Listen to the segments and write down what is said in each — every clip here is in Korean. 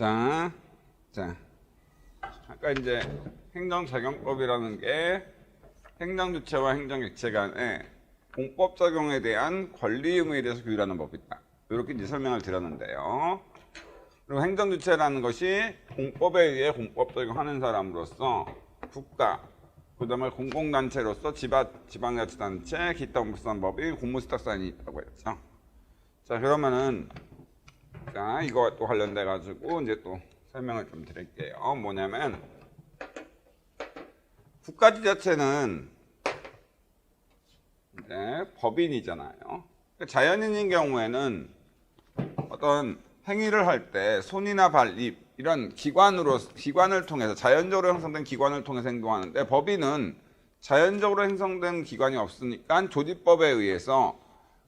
자, 아까 이제 행정작용법이라는 게 행정주체와 행정객체 간의 공법 적용에 대한 권리 의무에 대해서 규율하는 법이다. 이렇게 이제 설명을 드렸는데요. 그리고 행정주체라는 것이 공법에 의해 공법 적용하는 사람으로서 국가, 그 다음에 공공단체로서 지방자치단체, 기타 공무원법인, 공무수탁사인이 있다고 했죠. 자, 그러면은 이거 또 관련돼 가지고 이제 또 설명을 좀 드릴게요. 뭐냐면 국가지자체는 이제 법인이잖아요. 자연인인 경우에는 어떤 행위를 할 때 손이나 발, 입 이런 기관을 통해서 자연적으로 형성된 기관을 통해서 행동하는데, 법인은 자연적으로 형성된 기관이 없으니까 조직법에 의해서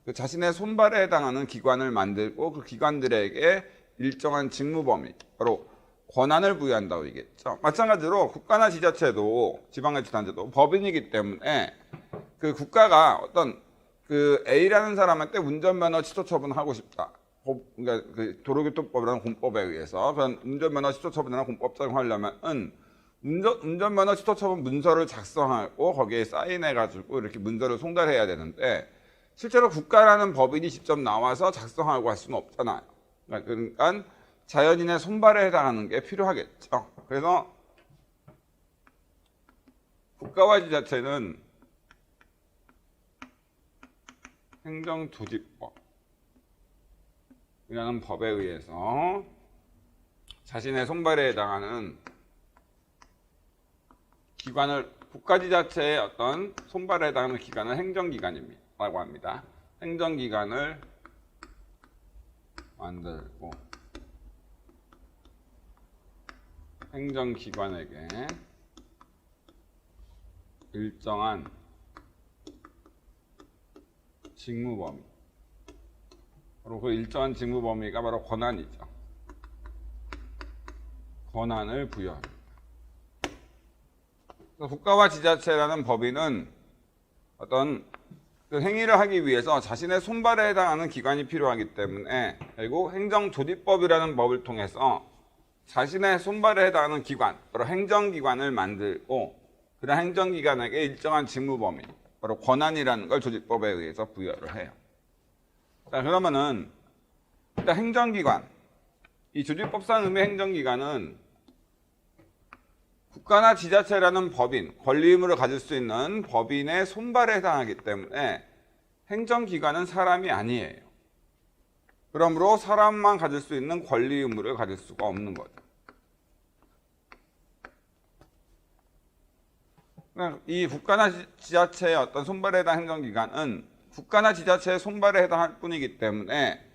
그 자신의 손발에 해당하는 기관을 만들고 그 기관들에게 일정한 직무 범위, 바로 권한을 부여한다고 얘기했죠. 마찬가지로 국가나 지자체도, 지방자치단체도 법인이기 때문에 그 국가가 어떤 그 A라는 사람한테 운전면허 취소 처분을 하고 싶다. 그러니까 그 도로교통법이라는 공법에 의해서 그런 운전면허 취소 처분이나 공법 적용하려면 운전면허 취소 처분 문서를 작성하고 거기에 사인해가지고 이렇게 문서를 송달해야 되는데, 실제로 국가라는 법인이 직접 나와서 작성하고 할 수는 없잖아요. 그러니까 자연인의 손발에 해당하는 게 필요하겠죠. 그래서 국가와 지자체는 행정조직법이라는 법에 의해서 자신의 손발에 해당하는 기관을, 국가지자체의 어떤 손발에 해당하는 기관을 행정기관입니다. 라고 합니다. 행정기관을 만들고 행정기관에게 일정한 직무 범위, 바로 그 일정한 직무 범위가 바로 권한이죠. 권한을 부여합니다. 국가와 지자체라는 법인은 어떤 그 행위를 하기 위해서 자신의 손발에 해당하는 기관이 필요하기 때문에, 그리고 행정조직법이라는 법을 통해서 자신의 손발에 해당하는 기관, 바로 행정기관을 만들고 그런 행정기관에게 일정한 직무 범위, 바로 권한이라는 걸 조직법에 의해서 부여를 해요. 자, 그러면은 일단 행정기관, 이 조직법상 의미의 행정기관은 국가나 지자체라는 법인, 권리 의무를 가질 수 있는 법인의 손발에 해당하기 때문에 행정기관은 사람이 아니에요. 그러므로 사람만 가질 수 있는 권리 의무를 가질 수가 없는 거죠. 이 국가나 지자체의 어떤 손발에 해당하는 행정기관은 국가나 지자체의 손발에 해당할 뿐이기 때문에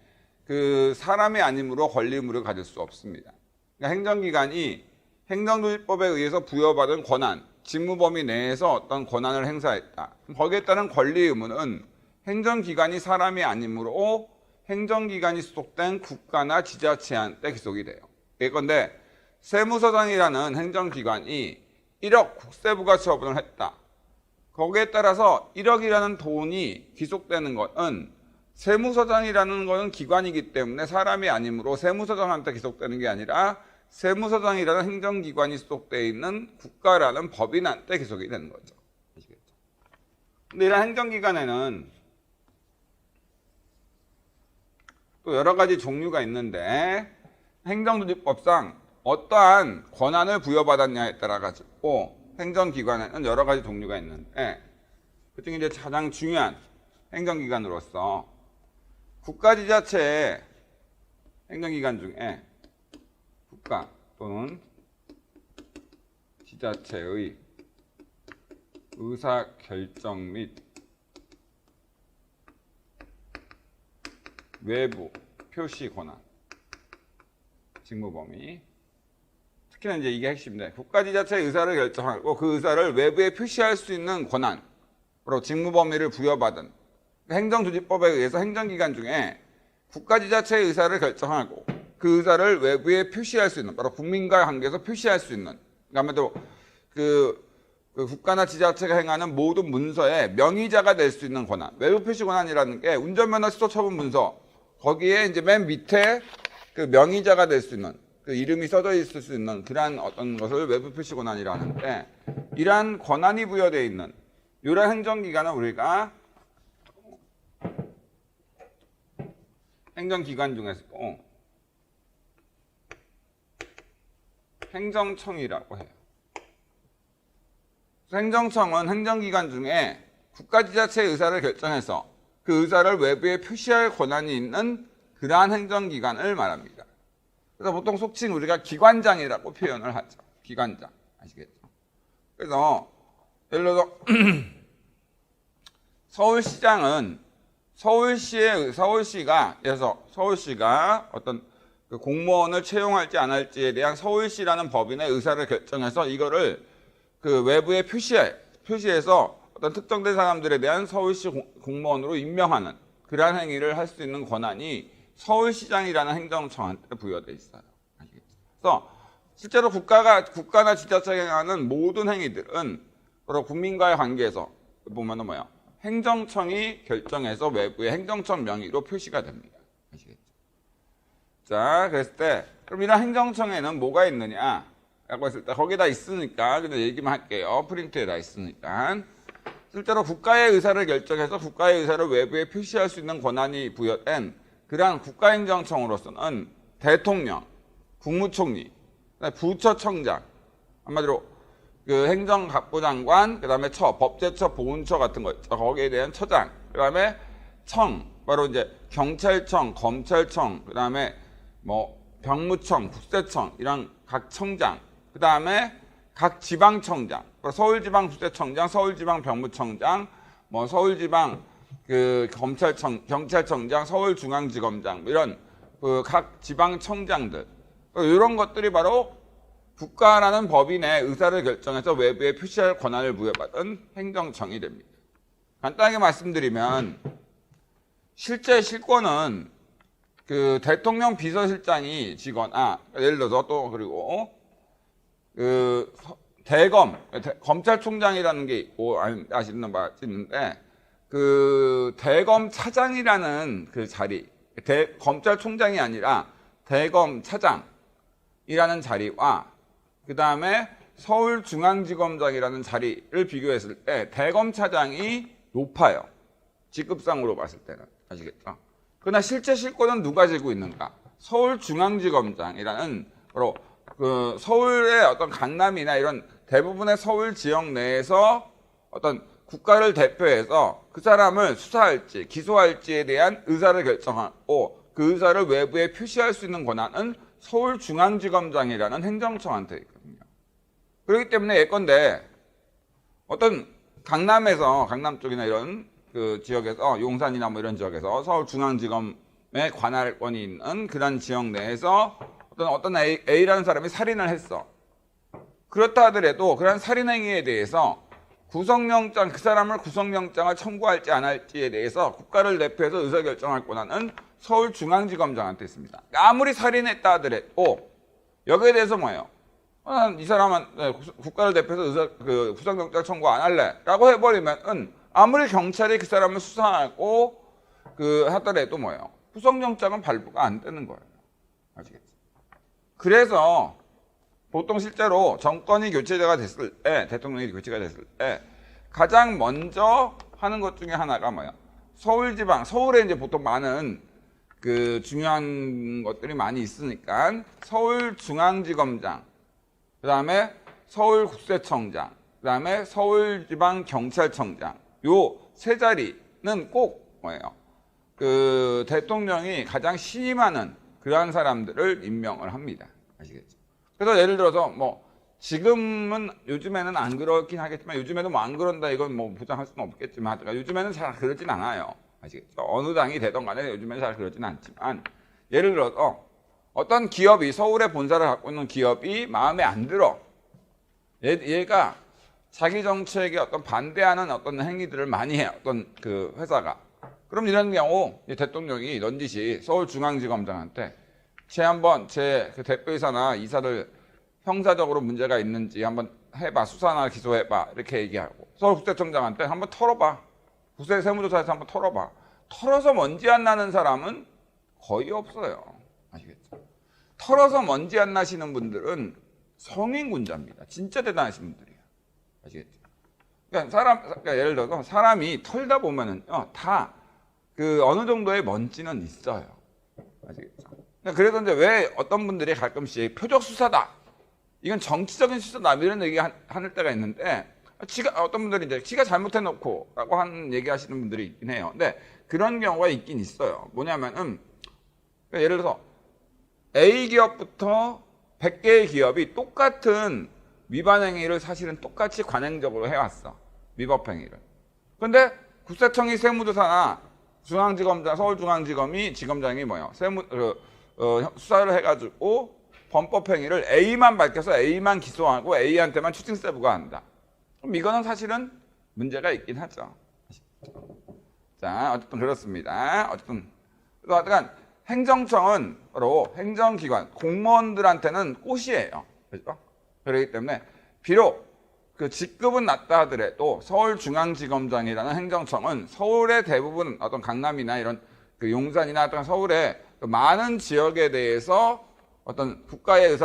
그 사람이 아니므로 권리 의무를 가질 수 없습니다. 그러니까 행정기관이 행정조직법에 의해서 부여받은 권한, 직무 범위 내에서 어떤 권한을 행사했다. 거기에 따른 권리 의무는 행정기관이 사람이 아니므로 행정기관이 소속된 국가나 지자체한테 기속이 돼요. 예컨대 세무서장이라는 행정기관이 1억 국세부가 처분을 했다. 거기에 따라서 1억이라는 돈이 기속되는 것은 세무서장이라는 것은 기관이기 때문에 사람이 아니므로 세무서장한테 기속되는 게 아니라 세무서장이라는 행정기관이 소속되어 있는 국가라는 법인한테 기속이 되는 거죠. 아시겠죠? 근데 이런 행정기관에는 또 여러 가지 종류가 있는데, 행정조직법상 어떠한 권한을 부여받았냐에 따라 가지고 행정기관에는 여러 가지 종류가 있는데, 그중에 이제 가장 중요한 행정기관으로서 국가지자체의 행정기관 중에 국가 또는 지자체의 의사결정 및 외부 표시 권한, 직무 범위. 특히나 이제 이게 핵심인데, 국가지자체의 의사를 결정하고 그 의사를 외부에 표시할 수 있는 권한, 바로 직무 범위를 부여받은 행정조직법에 의해서 행정기관 중에 국가지자체의 의사를 결정하고 그 의사를 외부에 표시할 수 있는, 바로 국민과의 관계에서 표시할 수 있는, 그러니까 그 국가나 지자체가 행하는 모든 문서에 명의자가 될 수 있는 권한, 외부 표시 권한이라는 게 운전면허 취소 처분 문서, 거기에 이제 맨 밑에 그 명의자가 될 수 있는, 그 이름이 써져 있을 수 있는 그러한 어떤 것을 외부 표시 권한이라 하는데, 이러한 권한이 부여되어 있는 이러한 행정기관은 우리가 행정기관 중에서도 행정청이라고 해요. 행정청은 행정기관 중에 국가지자체의 의사를 결정해서 그 의사를 외부에 표시할 권한이 있는 그러한 행정기관을 말합니다. 그래서 보통 속칭 우리가 기관장이라고 표현을 하죠. 기관장. 아시겠죠? 그래서 예를 들어서 서울시장은 서울시가 어떤 그 공무원을 채용할지 안 할지에 대한 서울시라는 법인의 의사를 결정해서 이거를 그 외부에 표시해서 어떤 특정된 사람들에 대한 서울시 공무원으로 임명하는 그러한 행위를 할 수 있는 권한이 서울시장이라는 행정청한테 부여돼 있어요. 아시겠죠? 그래서 실제로 국가나 지자체가 하는 모든 행위들은 바로 국민과의 관계에서 보면은 행정청이 결정해서 외부에 행정청 명의로 표시가 됩니다. 아시겠죠? 자, 그랬을 때 그럼 이런 행정청에는 뭐가 있느냐라고 했을 때 거기다 있으니까 그냥 얘기만 할게요. 프린트에 다 있으니까. 실제로 국가의 의사를 결정해서 국가의 의사를 외부에 표시할 수 있는 권한이 부여된 그러한 국가행정청으로서는 대통령, 국무총리, 부처청장, 한마디로 그 행정각부장관, 그다음에 법제처, 보훈처 같은 거 있죠. 거기에 대한 처장, 그다음에 청, 바로 이제 경찰청, 검찰청, 그다음에 병무청, 국세청 이런 각 청장, 그다음에 각 지방청장, 서울지방국세청장, 서울지방병무청장, 서울지방 그 경찰청장, 서울중앙지검장 이런 그 각 지방청장들 이런 것들이 바로 국가라는 법인의 의사를 결정해서 외부에 표시할 권한을 부여받은 행정청이 됩니다. 간단하게 말씀드리면 실제 실권은 그 대통령 비서실장이 지거나 예를 들어서 또 그리고 그 검찰총장이라는 게 있고 아시는 바 있는데 그 대검차장이라는 그 자리, 검찰총장이 아니라 대검차장이라는 자리와 그 다음에 서울중앙지검장이라는 자리를 비교했을 때 대검차장이 높아요. 직급상으로 봤을 때는. 아시겠죠? 그러나 실제 실권은 누가 지고 있는가? 서울중앙지검장이라는 바로 그 서울의 어떤 강남이나 이런 대부분의 서울 지역 내에서 어떤 국가를 대표해서 그 사람을 수사할지 기소할지에 대한 의사를 결정하고 그 의사를 외부에 표시할 수 있는 권한은 서울중앙지검장이라는 행정청한테 있거든요. 그렇기 때문에 예컨대 어떤 강남 쪽이나 이런 그 지역에서 용산이나 이런 지역에서 서울중앙지검에 관할권이 있는 그런 지역 내에서 어떤 A라는 사람이 살인을 했어. 그렇다 하더라도 그런 살인 행위에 대해서 구속영장, 그 사람을 구속영장을 청구할지 안 할지에 대해서 국가를 대표해서 의사결정할 권한은 서울중앙지검장한테 있습니다. 아무리 살인했다 하더라도 여기에 대해서 이 사람은 국가를 대표해서 구속영장 청구 안 할래 라고 해버리면 아무리 경찰이 그 사람을 수사하고 하더라도 구속영장은 발부가 안 되는 거예요. 아시겠죠? 그래서 보통 실제로 정권이 교체가 됐을 때, 대통령이 교체가 됐을 때 가장 먼저 하는 것 중에 하나가 서울에 이제 보통 많은 그 중요한 것들이 많이 있으니까 서울중앙지검장, 그 다음에 서울국세청장, 그 다음에 서울지방경찰청장 요 세 자리는 꼭 그 대통령이 가장 신임하는 그러한 사람들을 임명을 합니다. 아시겠죠? 그래서 예를 들어서 요즘에는 안 그렇긴 하겠지만 요즘에는 안 그런다 이건 보장할 수는 없겠지만 요즘에는 잘 그러진 않아요. 아시겠죠? 어느 당이 되던 간에 요즘에는 잘 그러진 않지만 예를 들어서 어떤 기업이 서울에 본사를 갖고 있는 기업이 마음에 안 들어. 얘가 자기 정책에 어떤 반대하는 어떤 행위들을 많이 해. 어떤 그 회사가. 그럼 이런 경우 대통령이 넌지시 서울중앙지검장한테 제 그 대표이사나 이사를 형사적으로 문제가 있는지 한번 해봐. 수사나 기소해봐. 이렇게 얘기하고 서울국세청장한테 한번 털어봐. 국세 세무조사에서 한번 털어봐. 털어서 먼지 안 나는 사람은 거의 없어요. 아시겠죠? 털어서 먼지 안 나시는 분들은 성인군자입니다. 진짜 대단하신 분들이에요. 아시겠죠? 그러니까 예를 들어서 사람이 털다 보면은요, 다 그 어느 정도의 먼지는 있어요. 아시겠죠? 그래서 이제 왜 어떤 분들이 가끔씩 표적 수사다, 이건 정치적인 수사다, 이런 얘기 하는 때가 있는데, 어떤 분들이 이제 지가 잘못해놓고 라고 하는 얘기 하시는 분들이 있긴 해요. 근데 그런 경우가 있긴 있어요. 뭐냐면은, 예를 들어서 A 기업부터 100개의 기업이 똑같은 위반 행위를 사실은 똑같이 관행적으로 해왔어. 위법 행위를. 근데 국세청이 세무조사나 중앙지검장, 서울중앙지검이 지검장이 뭐예요? 수사를 해가지고 범법 행위를 A만 밝혀서 A만 기소하고 A한테만 추징세부가 한다. 그럼 이거는 사실은 문제가 있긴 하죠. 자, 어쨌든 그렇습니다. 어쨌든 행정청은 바로 행정기관, 공무원들한테는 꽃이에요. 그렇죠? 그렇기 때문에 비록 그 직급은 낮다 하더라도 서울중앙지검장이라는 행정청은 서울의 대부분 어떤 강남이나 이런 그 용산이나 어떤 서울의 그 많은 지역에 대해서 어떤 국가의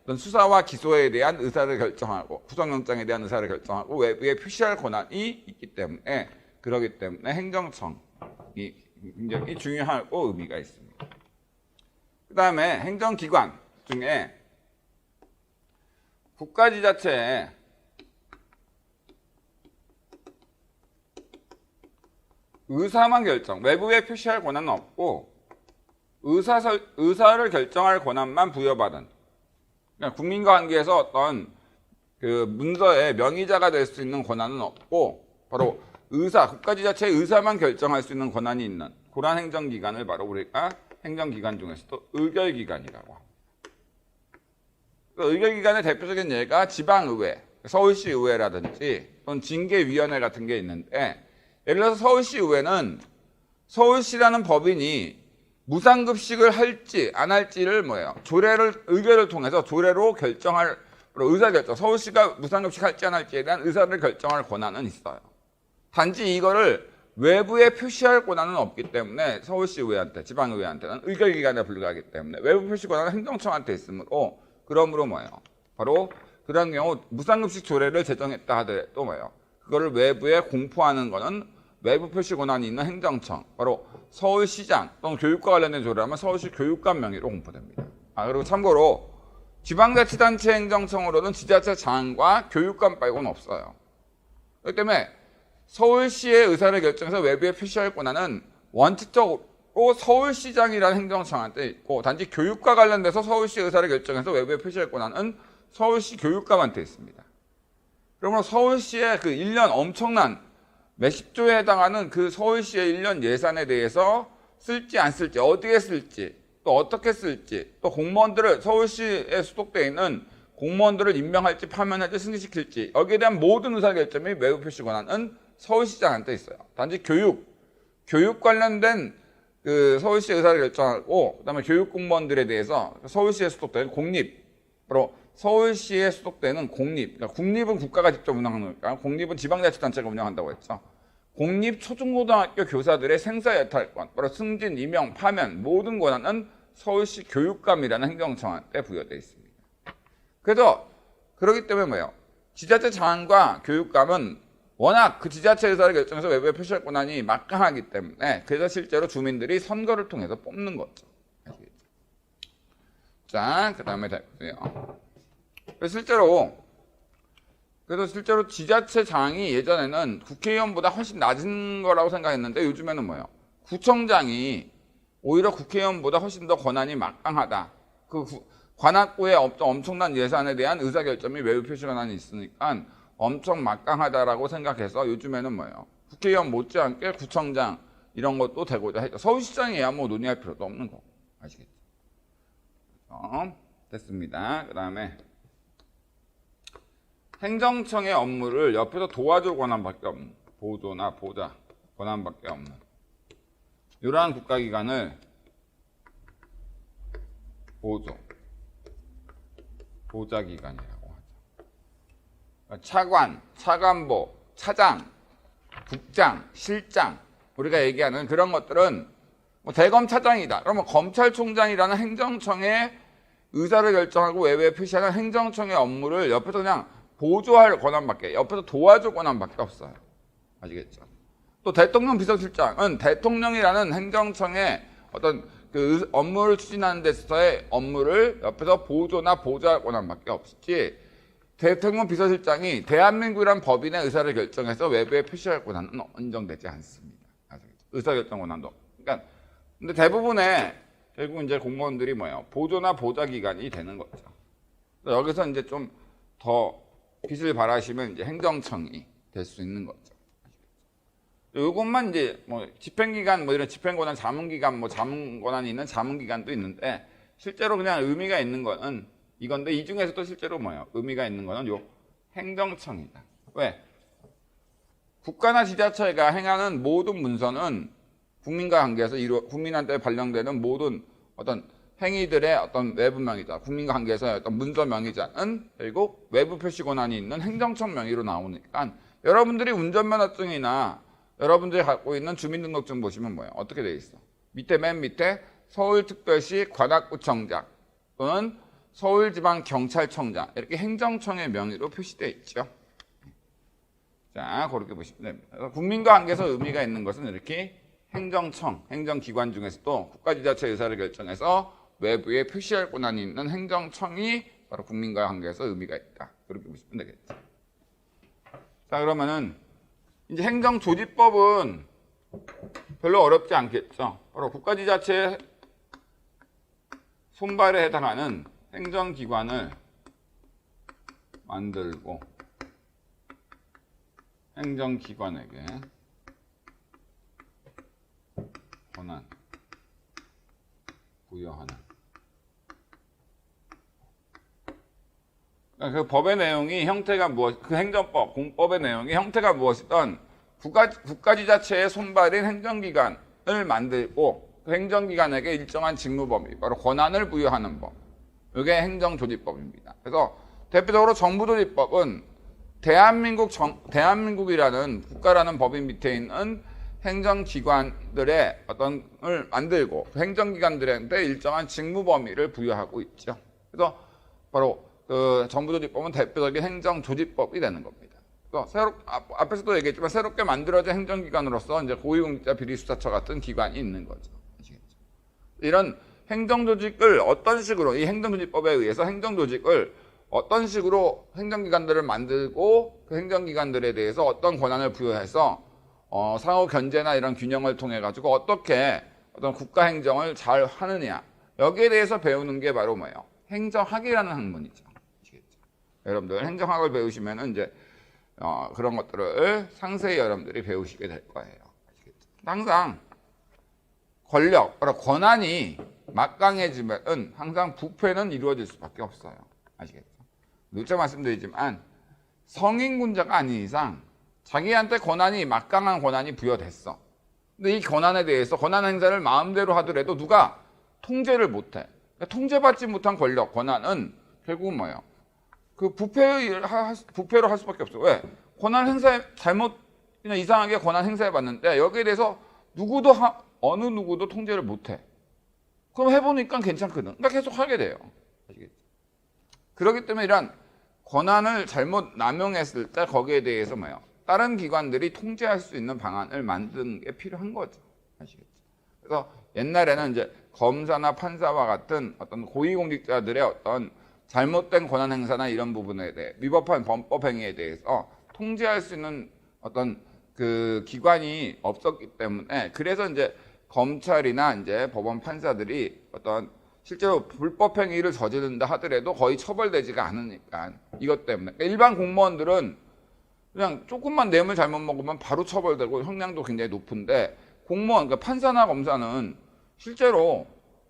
어떤 수사와 기소에 대한 의사를 결정하고 구속영장에 대한 의사를 결정하고 외부에 표시할 권한이 있기 때문에, 그러기 때문에 행정청이 굉장히 중요하고 의미가 있습니다. 그 다음에 행정기관 중에 국가지자체에 의사만 결정, 외부에 표시할 권한은 없고 의사를 결정할 권한만 부여받은, 그러니까 국민관계에서 어떤 그 문서의 명의자가 될 수 있는 권한은 없고 바로 국가지자체의 의사만 결정할 수 있는 권한이 있는 그런 행정기관을 바로 우리가 행정기관 중에서도 의결기관이라고 합니다. 의결기관의 대표적인 예가 지방의회, 서울시의회라든지 또는 징계위원회 같은 게 있는데, 예를 들어서 서울시의회는 서울시라는 법인이 무상급식을 할지 안 할지를 의결을 통해서 조례로 결정할, 의사결정, 서울시가 무상급식 할지 안 할지에 대한 의사를 결정할 권한은 있어요. 단지 이거를 외부에 표시할 권한은 없기 때문에 서울시의회한테, 지방의회한테는 의결기관에 불과하기 때문에 외부 표시 권한은 행정청한테 있으므로, 그러므로 바로 그런 경우 무상급식 조례를 제정했다 하더라도 그거를 외부에 공포하는 거는 외부 표시 권한이 있는 행정청, 바로 서울시장 또는 교육과 관련된 조례라면 서울시 교육감 명의로 공포됩니다. 그리고 참고로 지방자치단체 행정청으로는 지자체 장과 교육감 빼고는 없어요. 그렇기 때문에 서울시의 의사를 결정해서 외부에 표시할 권한은 원칙적으로 서울시장이라는 행정청한테 있고, 단지 교육과 관련돼서 서울시 의사를 결정해서 외부에 표시할 권한은 서울시 교육감한테 있습니다. 그러므로 서울시의 그 1년 엄청난 몇십 조에 해당하는 그 서울시의 1년 예산에 대해서 쓸지 안 쓸지, 어디에 쓸지, 또 어떻게 쓸지, 또 공무원들을, 서울시에 수속되어 있는 공무원들을 임명할지 파면할지 승진시킬지, 여기에 대한 모든 의사결정이 외부 표시 권한은 서울시장한테 있어요. 단지 교육 관련된 그 서울시 의사를 결정하고, 그다음에 교육 공무원들에 대해서 서울시에 수속되는 바로 서울시에 수속되는 그러니까 국립은 국가가 직접 운영하는 거니까 공립은 지방자치단체가 운영한다고 했죠. 공립 초중고등학교 교사들의 생사여탈권, 바로 승진, 임용, 파면 모든 권한은 서울시 교육감이라는 행정청한테 부여되어 있습니다. 그래서 그렇기 때문에 지자체 장관과 교육감은 워낙 그 지자체 의사를 결정해서 외부에 표시할 권한이 막강하기 때문에, 그래서 실제로 주민들이 선거를 통해서 뽑는 거죠. 자, 그 다음에 보세요. 그래서 실제로 지자체장이 예전에는 국회의원보다 훨씬 낮은 거라고 생각했는데, 요즘에는 구청장이 오히려 국회의원보다 훨씬 더 권한이 막강하다. 관악구의 엄청난 예산에 대한 의사결정이 외부 표시 권한이 있으니까 엄청 막강하다라고 생각해서 요즘에는 국회의원 못지않게 구청장 이런 것도 되고자 했죠. 서울시장이야 논의할 필요도 없는 거고. 아시겠죠? 됐습니다. 그 다음에 행정청의 업무를 옆에서 도와줄 권한밖에 없는, 보조나 보좌 권한밖에 없는 이러한 국가기관을 보좌기관이라고 하죠. 차관, 차관보, 차장, 국장, 실장, 우리가 얘기하는 그런 것들은 뭐 대검차장이다. 그러면 검찰총장이라는 행정청의 의사를 결정하고 외부에 표시하는 행정청의 업무를 옆에서 그냥 보조할 권한밖에, 옆에서 도와줄 권한밖에 없어요. 아시겠죠? 또 대통령 비서실장은 대통령이라는 행정청의 어떤 그 업무를 추진하는 데서의 업무를 옆에서 보조나 보조할 권한밖에 없지, 대통령 비서실장이 대한민국이란 법인의 의사를 결정해서 외부에 표시할 권한은 인정되지 않습니다. 아시겠죠? 의사결정 권한도. 그러니까 근데 대부분의 결국 이제 공무원들이 뭐예요? 보조나 보좌 기관이 되는 거죠. 여기서 이제 좀 더 빛을 발하시면 이제 행정청이 될 수 있는 거죠. 이것만 이제 뭐 집행기관 뭐 이런 집행권한 자문기관 뭐 자문권한이 있는 자문기관도 있는데, 실제로 그냥 의미가 있는 거는 이건데, 이 중에서도 실제로 뭐예요? 의미가 있는 거는 요 행정청이다. 왜? 국가나 지자체가 행하는 모든 문서는 국민과 관계에서 국민한테 발령되는 모든 어떤 행위들의 어떤 외부 명의자, 국민과 관계에서의 어떤 문서 명의자는 결국 외부 표시 권한이 있는 행정청 명의로 나오니까, 여러분들이 운전면허증이나 여러분들이 갖고 있는 주민등록증 보시면 뭐예요? 어떻게 돼 있어? 맨 밑에 서울특별시 관악구청장 또는 서울지방경찰청장, 이렇게 행정청의 명의로 표시되어 있죠. 자, 그렇게 보시면 됩니다. 국민과 관계에서 의미가 있는 것은 이렇게 행정청, 행정기관 중에서도 국가지자체 의사를 결정해서 외부에 표시할 권한이 있는 행정청이 바로 국민과 관계에서 의미가 있다. 그렇게 보시면 되겠죠. 자, 그러면은 이제 행정조직법은 별로 어렵지 않겠죠. 바로 국가지자체 손발에 해당하는 행정기관을 만들고 행정기관에게 권한 부여하는, 그 법의 내용이 형태가 그 행정법, 공법의 내용이 형태가 무엇이든 국가지자체의 손발인 행정기관을 만들고 그 행정기관에게 일정한 직무 범위, 바로 권한을 부여하는 법, 이게 행정조직법입니다. 그래서 대표적으로 정부조직법은 대한민국이라는 국가라는 법인 밑에 있는 행정기관들의 어떤을 만들고 그 행정기관들한테 일정한 직무 범위를 부여하고 있죠. 그래서 바로 그 정부조직법은 대표적인 행정조직법이 되는 겁니다. 그래서 앞에서도 얘기했지만 새롭게 만들어진 행정기관으로서 이제 고위공직자 비리수사처 같은 기관이 있는 거죠. 아시겠죠? 이런 행정조직을 어떤 식으로, 이 행정조직법에 의해서 행정조직을 어떤 식으로 행정기관들을 만들고 그 행정기관들에 대해서 어떤 권한을 부여해서 상호 견제나 이런 균형을 통해 가지고 어떻게 어떤 국가 행정을 잘 하느냐, 여기에 대해서 배우는 게 바로 뭐예요? 행정학이라는 학문이죠. 아시겠죠? 여러분들 행정학을 배우시면은 이제 그런 것들을 상세히 여러분들이 배우시게 될 거예요. 아시겠죠? 항상 권력, 권한이 막강해지면은 항상 부패는 이루어질 수밖에 없어요. 아시겠죠? 누차 말씀드리지만 성인군자가 아닌 이상 자기한테 권한이, 막강한 권한이 부여됐어. 근데 이 권한에 대해서 권한 행사를 마음대로 하더라도 누가 통제를 못해. 그러니까 통제받지 못한 권력, 권한은 결국은 뭐예요? 그 부패로 할 수밖에 없어. 왜? 권한 행사에 잘못, 그냥 이상하게 권한 행사해 봤는데 여기에 대해서 어느 누구도 통제를 못해. 그럼 해보니까 괜찮거든. 그러니까 계속 하게 돼요. 아시겠죠? 그렇기 때문에 이런 권한을 잘못 남용했을 때 거기에 대해서 뭐예요? 다른 기관들이 통제할 수 있는 방안을 만드는 게 필요한 거죠. 아시겠죠? 그래서 옛날에는 이제 검사나 판사와 같은 어떤 고위공직자들의 어떤 잘못된 권한 행사나 이런 부분에 대해, 위법한 범법 행위에 대해서 통제할 수 있는 어떤 그 기관이 없었기 때문에, 그래서 이제 검찰이나 이제 법원 판사들이 어떤 실제로 불법 행위를 저지른다 하더라도 거의 처벌되지가 않으니까, 이것 때문에 일반 공무원들은 그냥 조금만 뇌물 잘못 먹으면 바로 처벌되고 형량도 굉장히 높은데, 공무원, 그러니까 판사나 검사는 실제로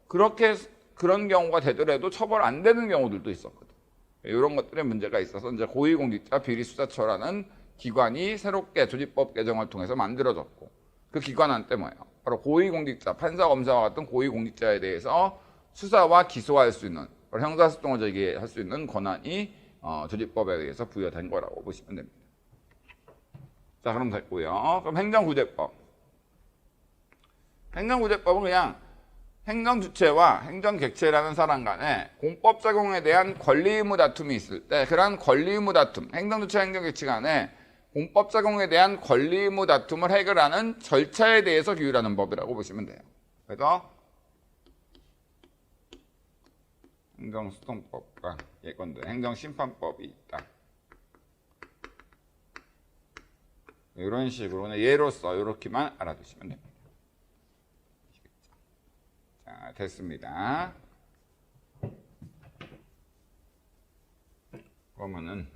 그런 경우가 되더라도 처벌 안 되는 경우들도 있었거든. 이런 것들의 문제가 있어서 이제 고위공직자 비리수사처라는 기관이 새롭게 조직법 개정을 통해서 만들어졌고, 그 기관한테 뭐예요? 바로 고위공직자, 판사, 검사와 같은 고위공직자에 대해서 수사와 기소할 수 있는, 형사소송을 제기할 수 있는 권한이 조직법에 의해서 부여된 거라고 보시면 됩니다. 자, 그럼 됐고요. 그럼 행정구제법. 행정구제법은 그냥 행정주체와 행정객체라는 사람 간에 공법작용에 대한 권리의무 다툼이 있을 때 그러한 권리의무 다툼, 행정주체, 행정객체 간에 공법작용에 대한 권리의무 다툼을 해결하는 절차에 대해서 규율하는 법이라고 보시면 돼요. 그래서 행정소통법과 예컨대 행정심판법이 있다. 이런 식으로 예로서 이렇게만 알아두시면 됩니다. 자, 됐습니다. 그러면은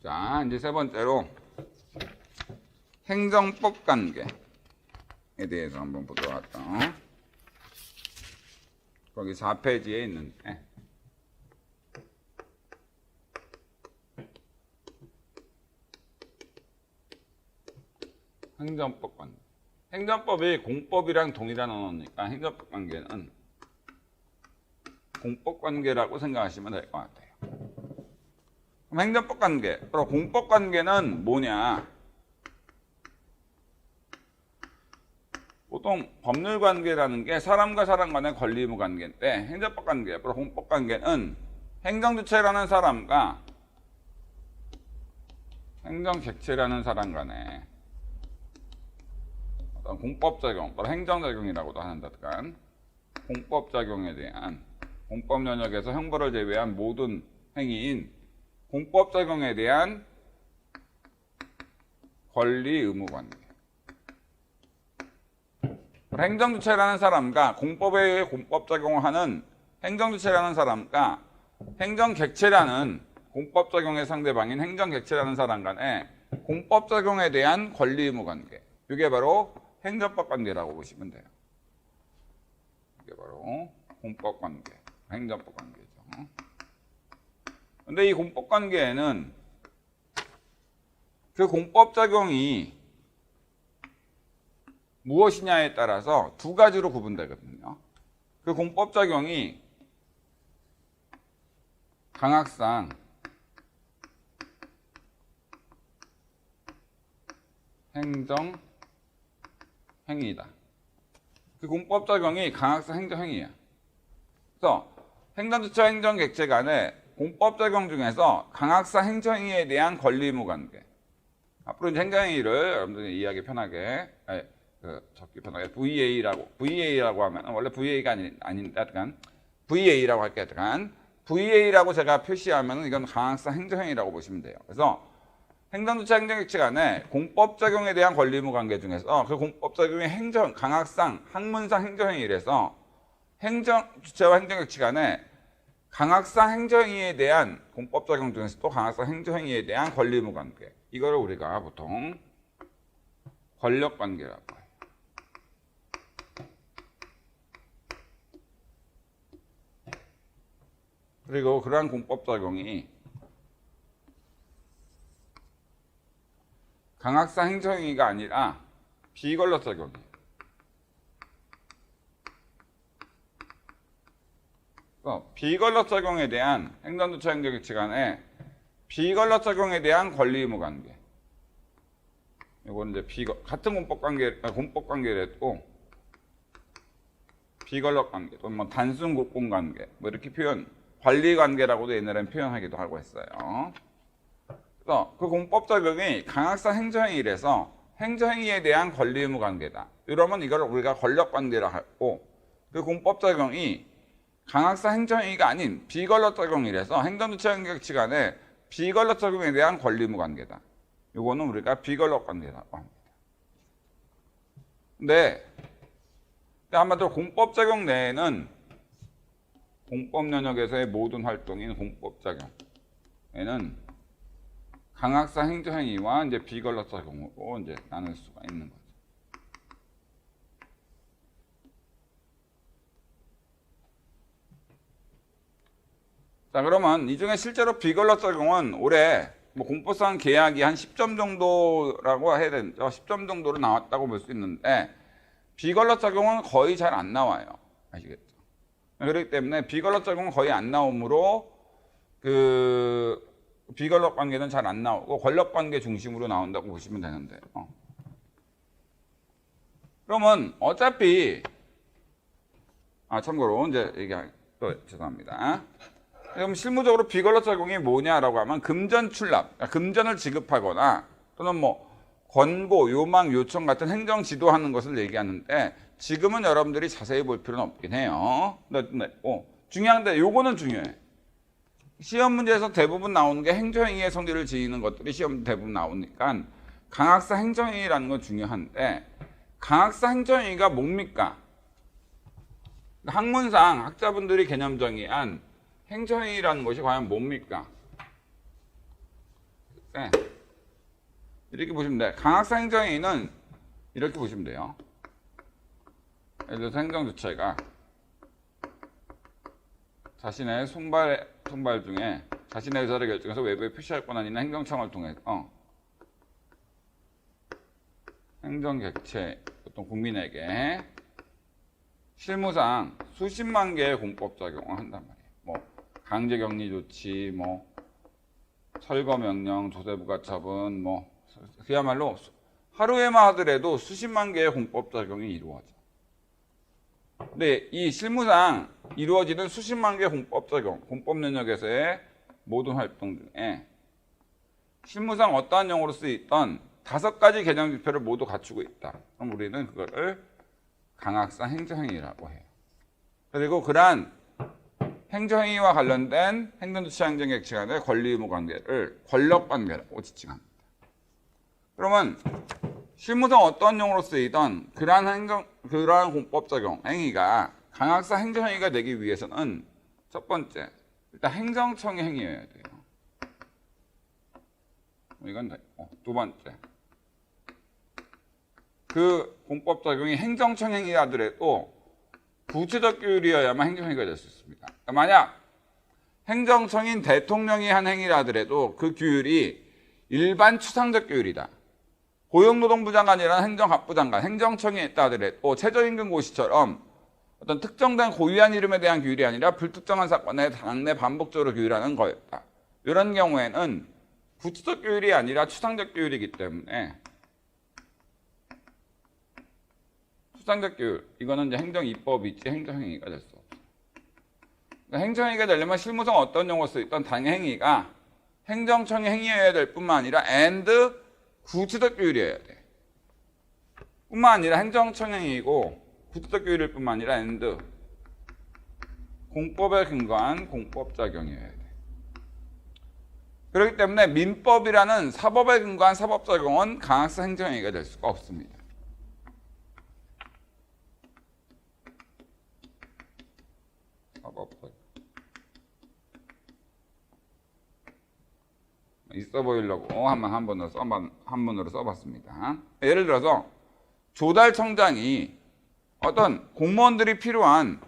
자, 이제 세 번째로 행정법 관계에 대해서 한번 보도록 할게요. 거기 4페이지에 있는데 행정법 관계. 행정법이 공법이랑 동일한 언어니까 행정법 관계는 공법 관계라고 생각하시면 될 것 같아요. 그럼 행정법 관계, 그리고 공법 관계는 뭐냐? 보통 법률 관계라는 게 사람과 사람 간의 권리 의무 관계인데 행정법 관계, 그리고 공법 관계는 행정주체라는 사람과 행정객체라는 사람 간의 어떤 공법작용, 또는 행정작용이라고도 하는다든가 공법작용에 대한 공법 영역에서 형벌을 제외한 모든 행위인 공법작용에 대한 권리 의무 관계. 행정주체라는 사람과 공법에 의해 공법작용을 하는 행정주체라는 사람과 행정객체라는 공법작용의 상대방인 행정객체라는 사람 간의 공법작용에 대한 권리 의무 관계. 이게 바로 행정법 관계라고 보시면 돼요. 이게 바로 공법 관계, 행정법 관계죠. 근데 이 공법 관계에는 그 공법 작용이 무엇이냐에 따라서 두 가지로 구분되거든요. 그 공법 작용이 강학상 행정 행위다. 그 공법 작용이 강학상 행정 행위야. 그래서 행정주체와 행정객체 간의 공법 작용 중에서 강학상 행정행위에 대한 권리 의무 관계. 앞으로 이제 행정행위를 여러분들이 이해하기 편하게, 적기 편하게 VA라고 하면 원래 VA가 아닌데 약간 VA라고 할게요. 약간 VA라고 제가 표시하면 이건 강학상 행정행위라고 보시면 돼요. 그래서 행정주체, 행정객체 간의 공법 작용에 대한 권리 의무 관계 중에서 그 공법 작용이 강학상, 학문상 행정행위라서 행정주체와 행정객체 간의 강학상 행정행위에 대한 공법 작용 중에서 또 강학상 행정행위에 대한 권리 의무 관계. 이거를 우리가 보통 권력 관계라고 해요. 그리고 그러한 공법 작용이 강학상 행정행위가 아니라 비권력 작용이에요. 비권력 작용에 대한 행정주체, 행정객체 간의 비권력 작용에 대한 권리 의무 관계. 이거는 이제 같은 공법 관계를 했고 비권력 관계 또는 뭐 단순 국공 관계 뭐 이렇게 관리 관계라고도 옛날에는 표현하기도 하고 했어요. 그래서 그 공법 작용이 강학상 행정행위라서 행정행위에 대한 권리 의무 관계다. 이러면 이걸 우리가 권력 관계라 하고 그 공법 작용이 강학상 행정행위가 아닌 비권력 작용이라서 행정주체, 행정객체 간의 비권력 작용에 대한 권리 의무 관계다. 이거는 우리가 비권력 관계라고 합니다. 근데 한마디로 공법 작용 내에는 공법 영역에서의 모든 활동인 공법 작용에는 강학상 행정행위와 이제 비권력 작용으로 이제 나눌 수가 있는 거죠. 자, 그러면 이 중에 실제로 비권력 작용은 올해 뭐 공법상 계약이 한 10점 정도라고 해야 되죠. 10점 정도로 나왔다고 볼 수 있는데 비권력 작용은 거의 잘 안 나와요. 아시겠죠? 그렇기 때문에 비권력 적용은 거의 안 나오므로 그 비권력 관계는 잘 안 나오고 권력 관계 중심으로 나온다고 보시면 되는데. 그러면 어차피 참고로 이제 또 죄송합니다. 그럼 실무적으로 비권력 적용이 뭐냐라고 하면 금전 출납, 그러니까 금전을 지급하거나 또는 뭐 권고, 요망, 요청 같은 행정 지도하는 것을 얘기하는데 지금은 여러분들이 자세히 볼 필요는 없긴 해요. 중요한데 요거는 중요해. 시험 문제에서 대부분 나오는 게 행정행위의 성질을 지니는 것들이 시험 대부분 나오니까 강학사 행정행위라는 건 중요한데 강학사 행정행위가 뭡니까? 학문상 학자분들이 개념 정의한 행정행위라는 것이 과연 뭡니까? 네. 이렇게 보시면 돼요. 강학사 행정행위는 이렇게 보시면 돼요. 예를 들어서 행정주체가 자신의 손발 중에 자신의 의사를 결정해서 외부에 표시할 권한 있는 행정청을 통해서 행정객체 어떤 국민에게 실무상 수십만 개의 공법 작용을 한단 말이에요. 뭐 강제격리 조치, 뭐 철거명령, 조세부가 처분, 뭐 그야말로 하루에만 하더라도 수십만 개의 공법 작용이 이루어져. 근데 이 실무상 이루어지는 수십만 개의 공법 적용, 공법 영역에서의 모든 활동 중에 실무상 어떠한 용어로 쓰이던 5가지 개념 지표를 모두 갖추고 있다. 그럼 우리는 그거를 강학사 행정행위라고 해요. 그리고 그러한 행정행위와 관련된 행정주체 행정객체 간의 권리 의무 관계를 권력관계라고 지칭합니다. 그러면 실무상 어떤 용어로 쓰이던 그러한 공법 적용 행위가 강학사 행정행위가 되기 위해서는 첫 번째, 일단 행정청의 행위여야 돼요. 이건 두 번째, 그 공법 적용이 행정청 행위라더라도 구체적 규율이어야만 행정행위가 될 수 있습니다. 그러니까 만약 행정청인 대통령이 한 행위라 하더라도 그 규율이 일반 추상적 규율이다. 고용노동부 장관이라는 행정갑부 장관, 행정청이 했다 하더라도 최저임금고시처럼 어떤 특정된 고유한 이름에 대한 규율이 아니라 불특정한 사건에 당내 반복적으로 규율하는 거였다. 이런 경우에는 구체적 규율이 아니라 추상적 규율이기 때문에 추상적 규율, 이거는 이제 행정입법이지 행정행위가 될 수 없어요. 그러니까 행정행위가 되려면 실무상 어떤 용어 쓰였던 당행위가 행정청의 행위여야 될 뿐만 아니라 and 구체적 규율이어야 돼. 뿐만 아니라 행정청 행위이고 구체적 규율일 뿐만 아니라 and 공법에 근거한 공법작용이어야 돼. 그렇기 때문에 민법이라는 사법에 근거한 사법작용은 강학사 행정행위가 될 수가 없습니다. 사법작용. 있어 보이려고 한문으로 써봤습니다. 예를 들어서 조달청장이 어떤 공무원들이 필요한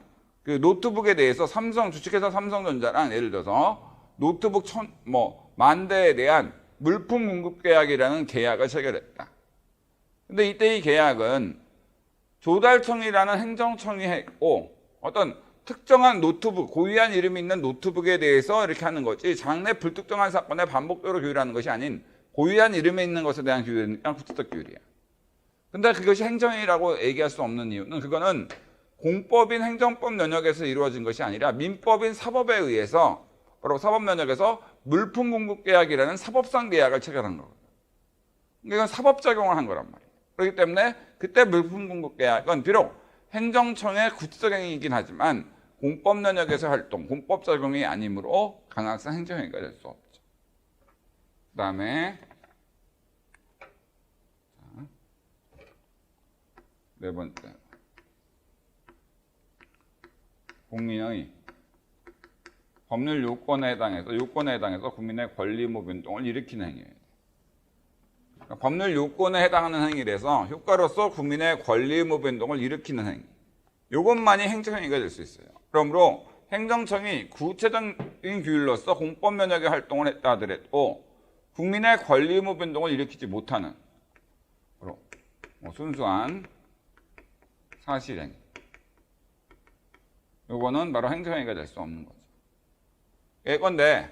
그 노트북에 대해서 주식회사 삼성전자랑 예를 들어서 노트북 10,000대에 대한 물품 공급 계약이라는 계약을 체결했다. 근데 이때 이 계약은 조달청이라는 행정청이 했고 어떤 특정한 노트북, 고유한 이름이 있는 노트북에 대해서 이렇게 하는 거지 장래 불특정한 사건에 반복적으로 규율하는 것이 아닌 고유한 이름에 있는 것에 대한 규율이니까 구체적 규율이야. 근데 그것이 행정행위라고 얘기할 수 없는 이유는 그거는 공법인 행정법 영역에서 이루어진 것이 아니라 민법인 사법에 의해서 바로 사법 영역에서 물품 공급 계약이라는 사법상 계약을 체결한 거거든. 이건 사법작용을 한 거란 말이에요. 그렇기 때문에 그때 물품 공급 계약은 비록 행정청의 구체적 행위이긴 하지만 공법 영역에서 활동, 공법 작용이 아니므로 강학사 행정행위가 될 수 없죠. 그 다음에 네 번째, 국민의 법률 요건에 해당해서 국민의 권리 의무 변동을 일으키는 행위예요. 그러니까 법률 요건에 해당하는 행위라서 효과로서 국민의 권리 의무 변동을 일으키는 행위. 이것만이 행정행위가 될 수 있어요. 그러므로 행정청이 구체적인 규율로서 공법 면역의 활동을 했다 하더라도 국민의 권리 의무 변동을 일으키지 못하는 순수한 사실행위. 요거는 바로 행정행위가 될 수 없는 거죠. 예컨대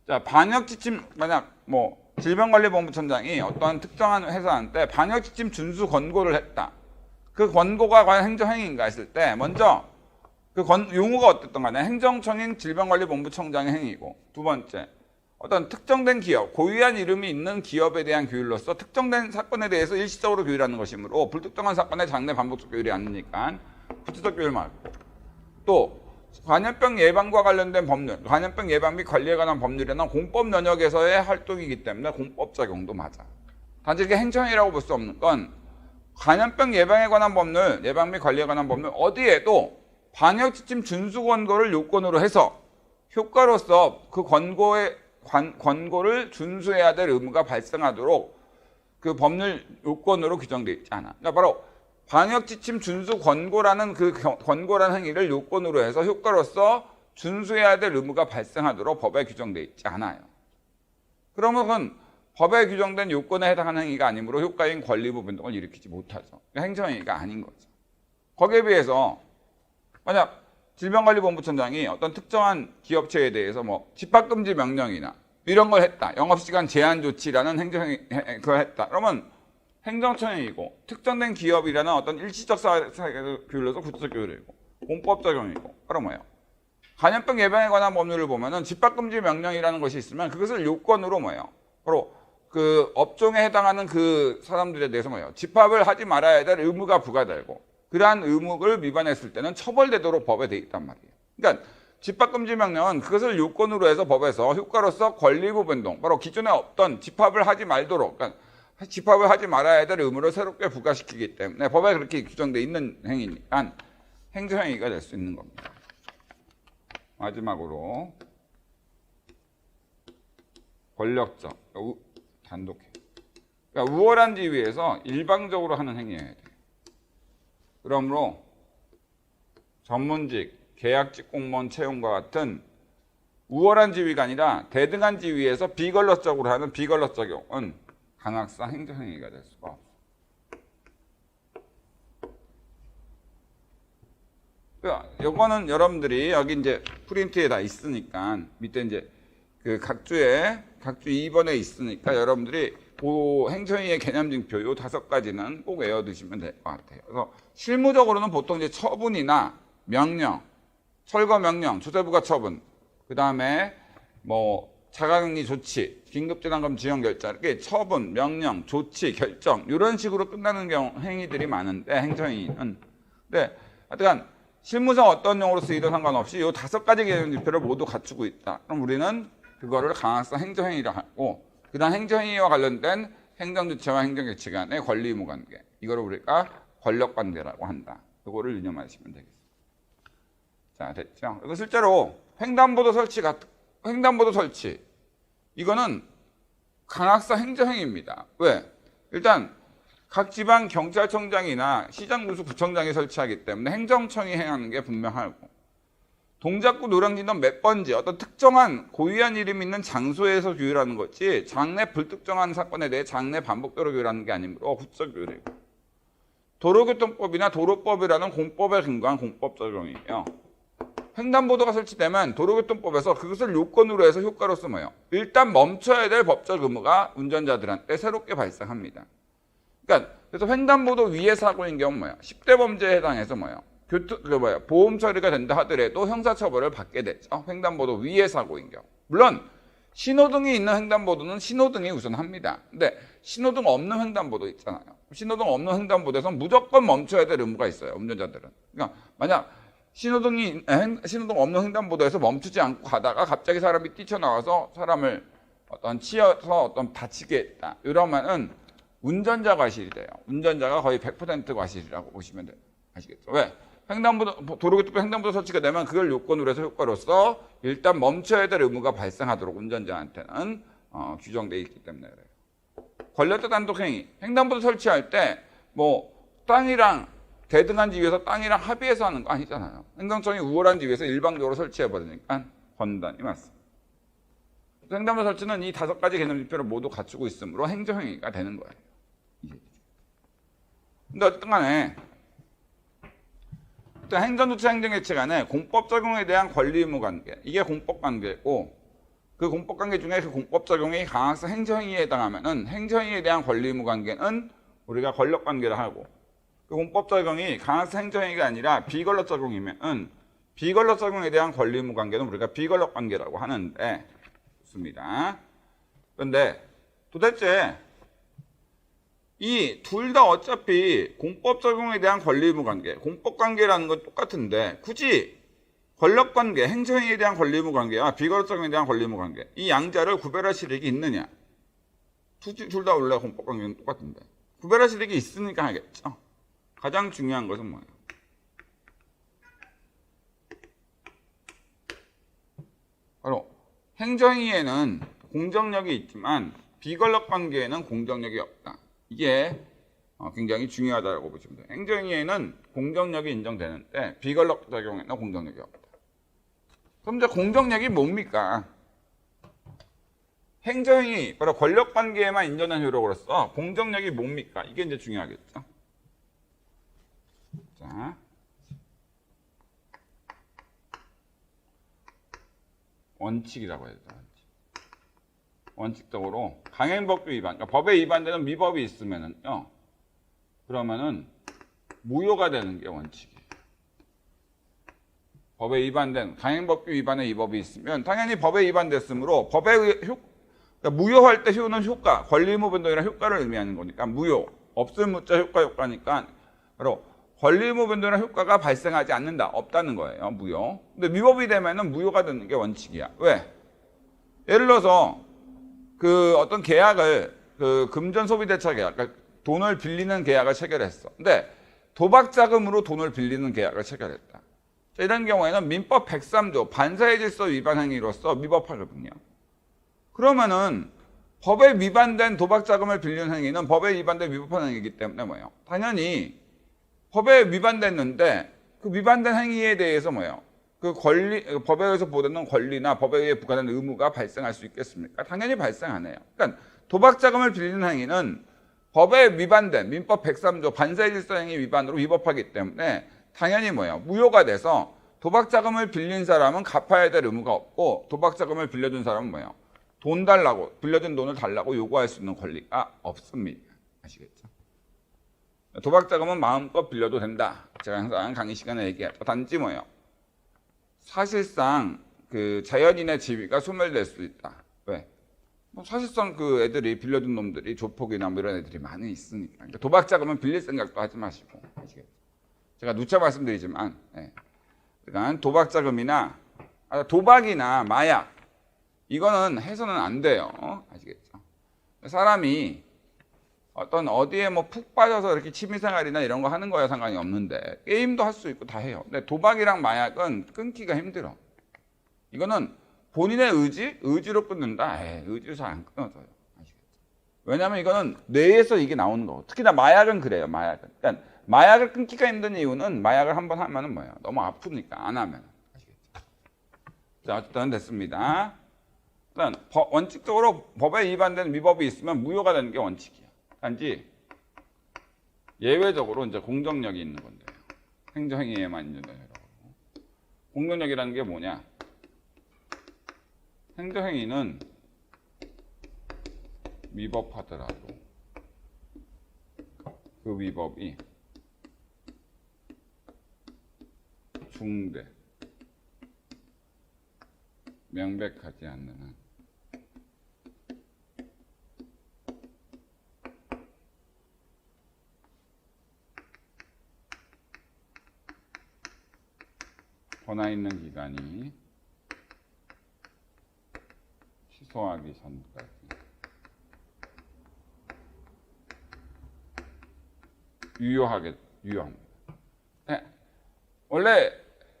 자, 방역지침 만약 뭐 질병관리본부청장이 어떤 특정한 회사한테 방역지침 준수 권고를 했다. 그 권고가 과연 행정행위인가 했을 때 먼저 그 용어가 어땠던 간에 행정청인 질병관리본부청장의 행위고, 두 번째 어떤 특정된 기업, 고유한 이름이 있는 기업에 대한 규율로서 특정된 사건에 대해서 일시적으로 규율하는 것이므로 불특정한 사건의 장래 반복적 규율이 아니니까 구체적 규율 말고, 또 감염병 예방과 관련된 법률, 감염병 예방 및 관리에 관한 법률이나 공법 영역에서의 활동이기 때문에 공법 적용도 맞아. 단지 이게 행정행위라고 볼 수 없는 건 감염병 예방에 관한 법률, 예방 및 관리에 관한 법률 어디에도 방역지침 준수 권고를 요건으로 해서 효과로서 그 권고를 준수해야 될 의무가 발생하도록 그 법률 요건으로 규정되어 있지 않아. 그러니까 바로 방역지침 준수 권고라는 그 권고라는 행위를 요건으로 해서 효과로서 준수해야 될 의무가 발생하도록 법에 규정되어 있지 않아요. 그러면 그건 법에 규정된 요건에 해당하는 행위가 아니므로 효과인 권리부 변동을 일으키지 못하죠. 그러니까 행정행위가 아닌 거죠. 거기에 비해서 만약 질병관리본부청장이 어떤 특정한 기업체에 대해서 뭐 집합금지 명령이나 이런 걸 했다. 영업시간 제한 조치라는 행정행위 그걸 했다. 그러면 행정처행이고, 특정된 기업이라는 어떤 일시적 사회적 규율로서 구체적 규율이고, 공법 적용이고, 그럼 뭐예요? 감염병 예방에 관한 법률을 보면은 집합금지 명령이라는 것이 있으면 그것을 요건으로 뭐예요? 바로 그 업종에 해당하는 그 사람들에 대해서 뭐예요? 집합을 하지 말아야 될 의무가 부과되고, 그러한 의무를 위반했을 때는 처벌되도록 법에 돼 있단 말이에요. 그러니까 집합금지 명령은 그것을 요건으로 해서 법에서 효과로서 권리부 변동, 바로 기존에 없던 집합을 하지 말도록, 그러니까 집합을 하지 말아야 될 의무를 새롭게 부과시키기 때문에 법에 그렇게 규정되어 있는 행위니까 행정행위가 될 수 있는 겁니다. 마지막으로 권력적, 단독해. 그러니까 우월한 지위에서 일방적으로 하는 행위여야 돼요. 그러므로 전문직, 계약직 공무원 채용과 같은 우월한 지위가 아니라 대등한 지위에서 비권력적으로 하는 비권력 적용은 강학사 행정행위가 될 수가 없어. 그러니까 요거는 여러분들이 여기 이제 프린트에 다 있으니까 밑에 이제 그 각주 2번에 있으니까 여러분들이 그 행정행위의 개념증표 요 5가지는 꼭 외워두시면 될 것 같아요. 그래서 실무적으로는 보통 이제 처분이나 명령, 철거 명령, 조세부가 처분, 그 다음에 뭐 자가격리 조치, 긴급재난금 지원 결정, 이렇게 처분, 명령, 조치, 결정 이런 식으로 끝나는 행위들이 많은데 행정행위는. 근데 하여튼 실무상 어떤 용어로 쓰이든 상관없이 이 5가지 개념지표를 모두 갖추고 있다. 그럼 우리는 그거를 강학사 행정행위라 하고, 그다음 행정행위와 관련된 행정주체와 행정개체 간의 권리 의무 관계, 이거를 우리가 권력관계라고 한다. 이거를 유념하시면 되겠습니다. 자, 됐죠? 그래서 실제로 횡단보도 설치 이거는 강학사 행정행위입니다. 왜? 일단 각 지방 경찰청장이나 시장군수구청장이 설치하기 때문에 행정청이 행하는 게 분명하고, 동작구 노량진동 몇 번지 어떤 특정한 고유한 이름이 있는 장소에서 규율하는 거지 장래 불특정한 사건에 대해 장래 반복적으로 규율하는 게 아니므로 구체적 규율이고, 도로교통법이나 도로법이라는 공법에 근거한 공법 적용이에요. 횡단보도가 설치되면 도로교통법에서 그것을 요건으로 해서 효과로서 뭐예요? 일단 멈춰야 될 법적 의무가 운전자들한테 새롭게 발생합니다. 그러니까 그래서 횡단보도 위에 사고인 경우 뭐예요? 10대 범죄에 해당해서 뭐예요? 보험 처리가 된다 하더라도 형사처벌을 받게 되죠. 횡단보도 위에 사고인 경우. 물론 신호등이 있는 횡단보도는 신호등이 우선합니다. 근데 신호등 없는 횡단보도 있잖아요. 신호등 없는 횡단보도에서는 무조건 멈춰야 될 의무가 있어요. 운전자들은. 그러니까 만약 신호등 없는 횡단보도에서 멈추지 않고 가다가 갑자기 사람이 뛰쳐나와서 사람을 치여서 다치게 했다. 이러면은 운전자 과실이 돼요. 운전자가 거의 100% 과실이라고 보시면 돼요. 아시겠죠? 왜? 도로교통법 횡단보도 설치가 되면 그걸 요건으로 해서 효과로서 일단 멈춰야 될 의무가 발생하도록 운전자한테는 규정되어 있기 때문에 그래요. 권력적 단독행위. 횡단보도 설치할 때 뭐 땅이랑 대등한 지위에서 땅이랑 합의해서 하는 거 아니잖아요. 행정청이 우월한 지위에서 일방적으로 설치해버리니까 권단이 맞습니다. 횡단보도 설치는 이 5가지 개념지표를 모두 갖추고 있으므로 행정행위가 되는 거예요. 근데 어쨌든 간에 어떤 행정주체 행정개체 간의 공법 적용에 대한 권리 의무 관계, 이게 공법 관계고, 그 공법 관계 중에 그 공법 적용이 강학사 행정행위에 해당하면은 행정행위에 대한 권리 의무 관계는 우리가 권력 관계를 하고, 그 공법 적용이 강학사 행정행위가 아니라 비권력 적용이면은 비권력 적용에 대한 권리 의무 관계는 우리가 비권력 관계라고 하는데, 좋습니다. 그런데 도대체 이 둘 다 어차피 공법 적용에 대한 권리 의무 관계, 공법 관계라는 건 똑같은데 굳이 권력 관계, 행정행위에 대한 권리 의무 관계와 비권력 적용에 대한 권리 의무 관계, 이 양자를 구별할 일이 있느냐? 둘 다 원래 공법 관계는 똑같은데 구별할 일이 있으니까 하겠죠. 가장 중요한 것은 뭐예요? 바로 행정행위에는 공정력이 있지만 비권력 관계에는 공정력이 없다. 이게 굉장히 중요하다고 보시면 돼요. 행정행위에는 공정력이 인정되는데 비권력 적용에는 공정력이 없다. 그럼 이제 공정력이 뭡니까? 행정행위, 바로 권력 관계에만 인정된 효력으로서 공정력이 뭡니까? 이게 이제 중요하겠죠. 자, 원칙이라고 해야 되죠. 원칙적으로 강행법규 위반, 그러니까 법에 위반되는 위법이 있으면은요, 그러면은 무효가 되는 게 원칙이에요. 법에 위반된 강행법규 위반의 위법이 있으면 당연히 법에 위반됐으므로 법의 그러니까 무효할 때 효는 효과, 권리 의무 변동이란 효과를 의미하는 거니까 무효, 없을 무자 효과니까 바로 권리 의무 변동이란 효과가 발생하지 않는다, 없다는 거예요. 무효. 근데 위법이 되면은 무효가 되는 게 원칙이야. 왜? 예를 들어서 그 어떤 계약을 그 금전 소비 대차 계약, 그러니까 돈을 빌리는 계약을 체결했어. 근데 도박 자금으로 돈을 빌리는 계약을 체결했다. 자, 이런 경우에는 민법 103조 반사의 질서 위반 행위로서 위법하거든요. 그러면은 법에 위반된 도박 자금을 빌리는 행위는 법에 위반된 위법한 행위이기 때문에 뭐예요? 당연히 법에 위반됐는데 그 위반된 행위에 대해서 뭐예요? 그 권리, 법에 의해서 보호되는 권리나 법에 의해 부과되는 의무가 발생할 수 있겠습니까? 당연히 발생 안 해요. 그러니까 도박 자금을 빌리는 행위는 법에 위반된 민법 103조 반사의 질서 행위 위반으로 위법하기 때문에 당연히 뭐예요? 무효가 돼서 도박 자금을 빌린 사람은 갚아야 될 의무가 없고 도박 자금을 빌려준 사람은 뭐예요? 돈 달라고, 빌려준 돈을 달라고 요구할 수 있는 권리가 없습니다. 아시겠죠? 도박 자금은 마음껏 빌려도 된다. 제가 항상 강의 시간에 얘기하죠. 단지 뭐예요? 사실상 그 자연인의 지위가 소멸될 수 있다. 왜? 뭐 사실상 그 애들이 빌려준 놈들이 조폭이나 뭐 이런 애들이 많이 있으니까. 그러니까 도박 자금은 빌릴 생각도 하지 마시고. 아시겠죠? 제가 누차 말씀드리지만, 그러니까 도박 자금이나 도박이나 마약 이거는 해서는 안 돼요. 아시겠죠? 사람이 어떤 어디에 뭐 푹 빠져서 이렇게 취미생활이나 이런 거 하는 거야 상관이 없는데 게임도 할 수 있고 다 해요. 근데 도박이랑 마약은 끊기가 힘들어. 이거는 본인의 의지로 끊는다. 의지로 잘 안 끊어져요. 아시겠죠? 왜냐하면 이거는 뇌에서 이게 나오는 거. 특히나 마약은 그래요. 마약은. 그러니까 마약을 끊기가 힘든 이유는 마약을 한번 하면은 뭐예요? 너무 아프니까 안 하면. 아시겠죠? 자, 어쨌든 됐습니다. 일단 원칙적으로 법에 위반된 위법이 있으면 무효가 되는 게 원칙이에요. 단지 예외적으로 이제 공정력이 있는 건데요. 행정행위에만 있는 거예요. 공정력이라는 게 뭐냐? 행정행위는 위법하더라도 그 위법이 중대, 명백하지 않는 한 권한 있는 기간이 취소하기 전까지 유효합니다. 원래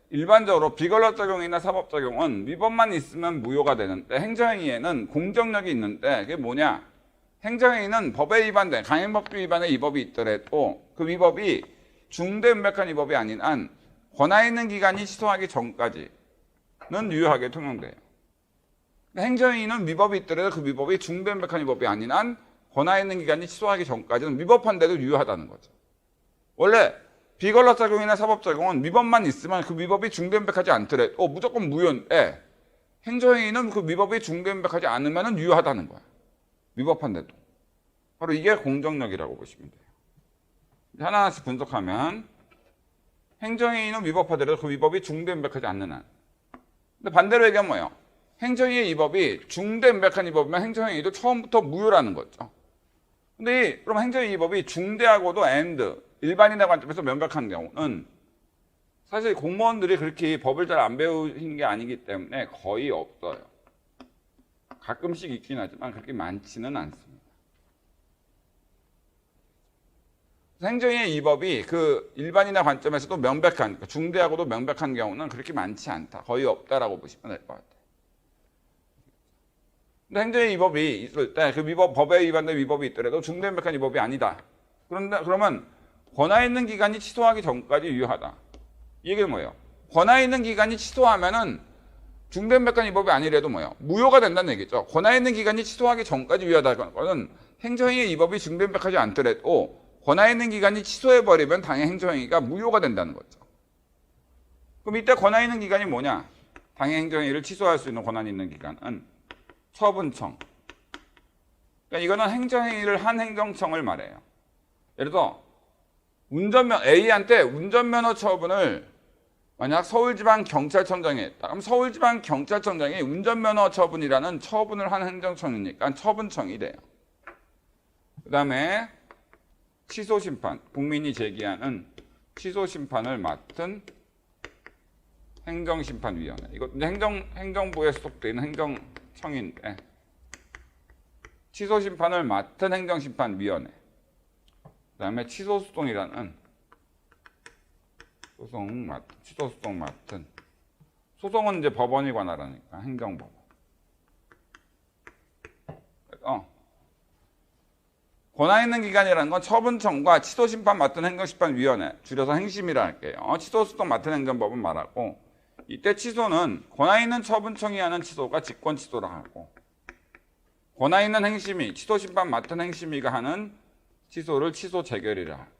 일반적으로 비권력 적용이나 사법 적용은 위법만 있으면 무효가 되는데 행정행위에는 공정력이 있는데 그게 뭐냐? 행정행위는 법에 위반된 강행법규 위반의 위법이 있더라도 그 위법이 중대 명백한 위법이 아닌 한 권한 있는 기간이 취소하기 전까지는 유효하게 통용돼요. 행정행위는 위법이 있더라도 그 위법이 중대 명백한 위법이 아닌 한 권한 있는 기간이 취소하기 전까지는 위법한데도 유효하다는 거죠. 원래 비권력작용이나 사법작용은 위법만 있으면 그 위법이 중대명백하지 않더라도 무조건 무효인데 행정행위는 그 위법이 중대명백하지 않으면 유효하다는 거야. 위법한데도. 바로 이게 공정력이라고 보시면 돼요. 하나하나씩 분석하면 행정행위는 위법하더라도 그 위법이 중대명백하지 않는 한. 근데 반대로 얘기하면 뭐예요? 행정행위의 위법이 중대명백한 위법이면 행정행위도 처음부터 무효라는 거죠. 근데 그럼 행정행위 위법이 중대하고도 and 일반인의 관점에서 명백한 경우는 사실 공무원들이 그렇게 법을 잘 안 배우신 게 아니기 때문에 거의 없어요. 가끔씩 있긴 하지만 그렇게 많지는 않습니다. 행정의 위법이 그 일반인의 관점에서도 명백한, 중대하고도 명백한 경우는 그렇게 많지 않다. 거의 없다라고 보시면 될 것 같아요. 근데 행정의 위법이 있을 때 그 위법, 법에 위반된 위법이 있더라도 중대명백한 위법이 아니다. 그러면 권한 있는 기간이 취소하기 전까지 유효하다. 이 얘기는 뭐예요? 권한 있는 기간이 취소하면은 중대명백한 위법이 아니래도 뭐예요? 무효가 된다는 얘기죠. 권한 있는 기간이 취소하기 전까지 유효하다는 것은 행정행위 위법이 중대명백하지 않더라도 권한 있는 기간이 취소해버리면 당해 행정행위가 무효가 된다는 거죠. 그럼 이때 권한 있는 기간이 뭐냐? 당해 행정행위를 취소할 수 있는 권한 있는 기간은 처분청. 그러니까 이거는 행정행위를 한 행정청을 말해요. 예를 들어 A한테 운전면허 처분을 만약 서울지방경찰청장이 했다. 그럼 서울지방경찰청장이 운전면허 처분이라는 처분을 한 행정청이니까 처분청이 돼요. 그 다음에 취소심판, 국민이 제기하는 취소심판을 맡은 행정심판위원회. 이것도 행정부에 소속되어 있는 행정청인데 취소심판을 맡은 행정심판위원회. 그 다음에 취소소송이라는 취소소송 맡은 소송은 이제 법원이 관할하니까 행정법원. 그래서 권한 있는 기간이라는 건 처분청과 취소심판 맡은 행정심판위원회, 줄여서 행심이라 할게요. 취소소송 맡은 행정법은 말하고 이때 취소는 권한 있는 처분청이 하는 취소가 직권취소라 하고 권한 있는 행심위, 취소심판 맡은 행심위가 하는 취소를 취소재결이라 하고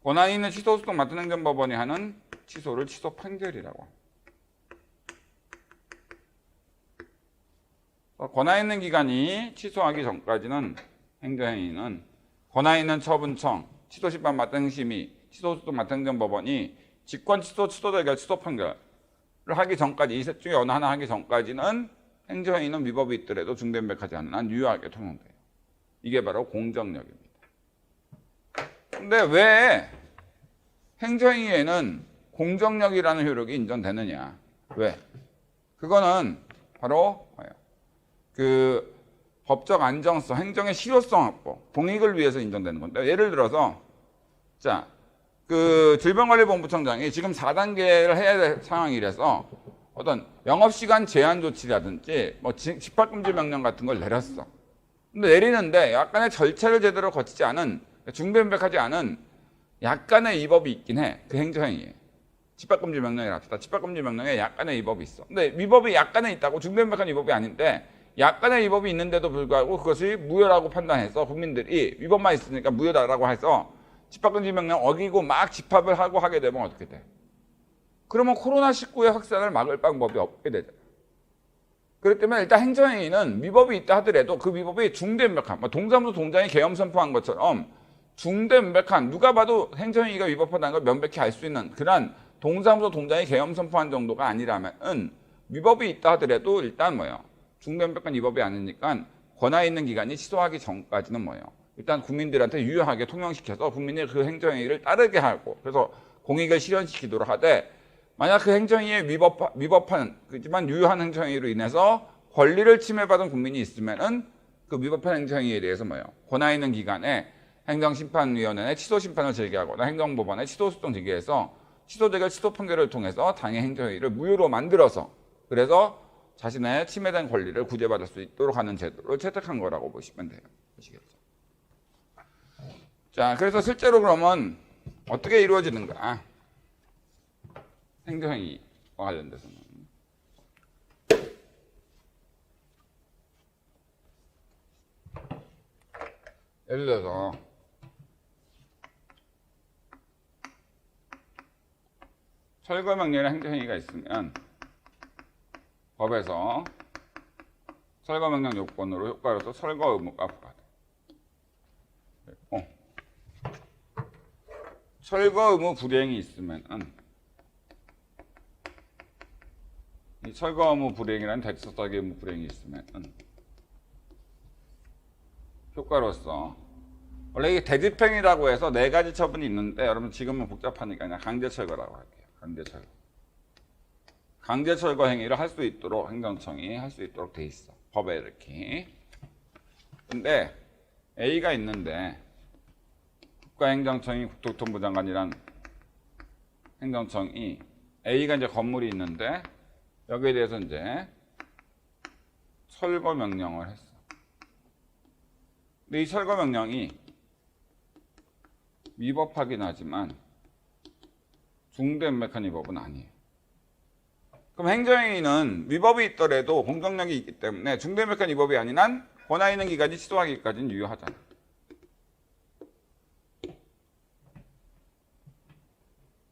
권한 있는 취소소송 맡은 행정법원이 하는 취소를 취소판결이라고 합니다. 권한 있는 기간이 취소하기 전까지는 행정행위는 권한 있는 처분청, 취소심판 맡은 행심위, 취소소송 맡은 행정법원이 직권취소, 취소재결, 취소판결을 하기 전까지 이 셋 중에 어느 하나 하기 전까지는 행정행위는 위법이 있더라도 중대명백하지 않은 한 유효하게 통용돼요. 이게 바로 공정력입니다. 근데 왜 행정행위에는 공정력이라는 효력이 인정되느냐? 왜? 그거는 바로 그 법적 안정성, 행정의 실효성 확보, 공익을 위해서 인정되는 건데 예를 들어서 자, 그 질병관리본부청장이 지금 4단계를 해야 될 상황이라서 어떤 영업시간 제한 조치라든지 뭐 집합금지 명령 같은 걸 내렸어. 근데 내리는데 약간의 절차를 제대로 거치지 않은 중대명백하지 않은 약간의 위법이 있긴 해. 그 행정행위에. 집합금지 명령이라 합시다. 집합금지 명령에 약간의 위법이 있어. 근데 위법이 약간의 있다고 중대명백한 위법이 아닌데 약간의 위법이 있는데도 불구하고 그것이 무효라고 판단해서 국민들이 위법만 있으니까 무효다라고 해서 집합금지 명령 어기고 막 집합을 하고 하게 되면 어떻게 돼? 그러면 코로나19의 확산을 막을 방법이 없게 되잖아. 그렇기 때문에 일단 행정행위는 위법이 있다 하더라도 그 위법이 중대명백한, 동사무소 동장이 계엄 선포한 것처럼 중대명백한, 누가 봐도 행정행위가 위법하다는 걸 명백히 알 수 있는 그런 동사무소 동장이 계엄 선포한 정도가 아니라면 위법이 있다 하더라도 일단 뭐예요? 중대명백한 위법이 아니니까 권한 있는 기간이 취소하기 전까지는 뭐예요? 일단 국민들한테 유효하게 통용시켜서 국민이 그 행정행위를 따르게 하고 그래서 공익을 실현시키도록 하되 만약 그 행정행위에 위법한 그렇지만 유효한 행정행위로 인해서 권리를 침해받은 국민이 있으면은 그 위법한 행정행위에 대해서 뭐예요? 권한 있는 기간에 행정심판위원회에 취소심판을 제기하거나 행정법원에 취소소송 제기해서 취소재결 취소판결을 통해서 당해 행정행위를 무효로 만들어서 그래서 자신의 침해된 권리를 구제받을 수 있도록 하는 제도를 채택한 거라고 보시면 돼요. 보시겠죠? 자, 그래서 실제로 그러면 어떻게 이루어지는가? 행정행위와 관련돼서는 예를 들어서 철거 명령이나 행정행위가 있으면 법에서 철거 명령 요건으로 효과로서 철거 의무가 부과돼. 철거 의무 불이행이 있으면은 이 철거 의무 불이행이라는 대치소사기 의무 불이행이 있으면은 효과로서 원래 이게 대집행이라고 해서 4가지 처분이 있는데 여러분 지금은 복잡하니까 그냥 강제철거라고 할게요. 강제철거. 강제철거 행위를 할 수 있도록 행정청이 할 수 있도록 돼 있어. 법에 이렇게. 근데 A가 있는데 국가행정청이 국토교통부 장관이란 행정청이 A가 이제 건물이 있는데 여기에 대해서 이제 철거 명령을 했어. 근데 이 철거 명령이 위법하긴 하지만 중대인맥한 위법은 아니에요. 그럼 행정행위는 위법이 있더라도 공정력이 있기 때문에 중대인맥한 위법이 아닌 한 권한 있는 기간이 취소하기까지는 유효하잖아.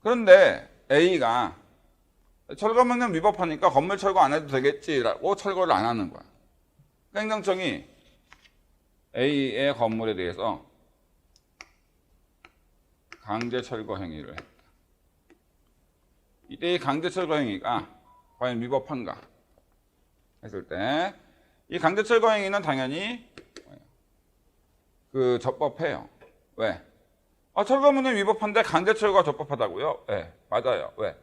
그런데 A가 철거 명령 위법하니까 건물 철거 안 해도 되겠지라고 철거를 안 하는 거야. 행정청이 A의 건물에 대해서 강제 철거 행위를 했다. 이때 이 강제 철거 행위가 과연 위법한가 했을 때 이 강제 철거 행위는 당연히 적법해요. 왜? 철거 명령 위법한데 강제 철거가 적법하다고요? 네, 맞아요. 왜?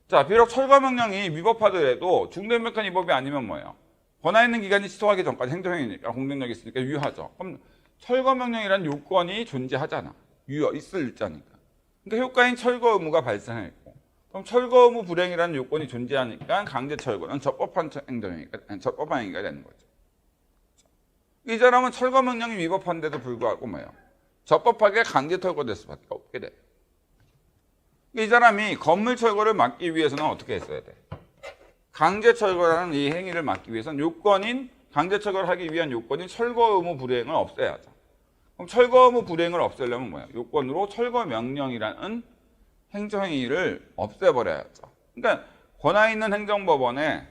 자, 비록 철거 명령이 위법하더라도 중대인맥한 위법이 아니면 뭐예요? 권한 있는 기간이 취소하기 전까지 행정행위니까 공정력이 있으니까 유효하죠. 그럼 철거 명령이라는 요건이 존재하잖아. 있을 일자니까. 그러니까 효과인 철거 의무가 발생했고, 그럼 철거 의무 불이행이라는 요건이 존재하니까 강제 철거는 적법한 행위가 되는 거죠. 이 사람은 철거 명령이 위법한데도 불구하고 뭐예요? 적법하게 강제 철거될 수밖에 없게 돼요. 이 사람이 건물 철거를 막기 위해서는 어떻게 했어야 돼? 강제 철거라는 이 행위를 막기 위해서는 요건인 강제 철거를 하기 위한 요건인 철거 의무 불이행을 없애야죠. 그럼 철거 의무 불이행을 없애려면 뭐야? 요건으로 철거 명령이라는 행정행위를 없애버려야죠. 그러니까 권한 있는 행정법원에